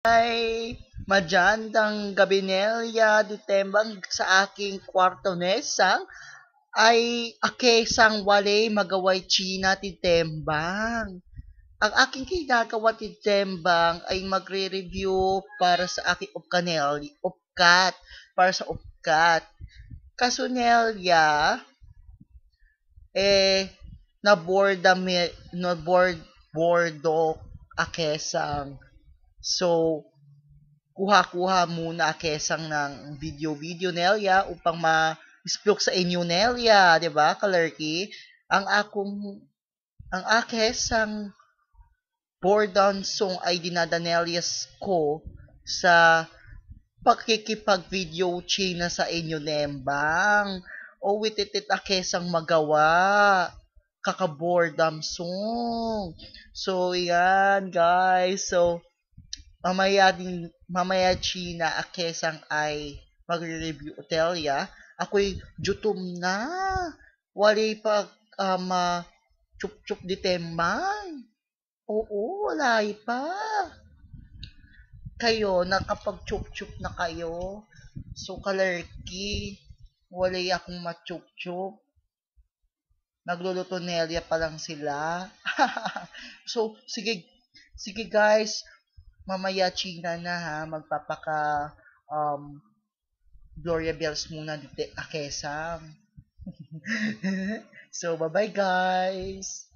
Ay, madyandang gabinelya ditembang sa aking kwarto nesang ay akesang walay magaway China titembang. Ang aking ginagawa titembang ay magre-review para sa aking upkat, para sa upkat. Kasunelya, eh, bordo akesang. So, kuha-kuha muna kesang ng video-video Nelia upang ma-spook sa inyo Nelia, 'di ba, Kalerki? Ang akong ang akesang boredom song ay dinadanelyas ko sa pakikipag-video china sa inyo nembang. O wititit akesang magawa kakabordam song. So, yan, guys. So, mamaya China akesang ay magre-review Otelia. Ako'y jutom na. Wali pag chup-chup di temay. Oo, walay pa. Kayo, nakapag-chup-chup na kayo. So, kalerki, walay akong ma-chup-chup. Nagluluto Nelia pa lang sila. So, sige guys, mamaya China na ha, magpapaka um, Gloria Bells muna dito akesam. So, bye-bye guys!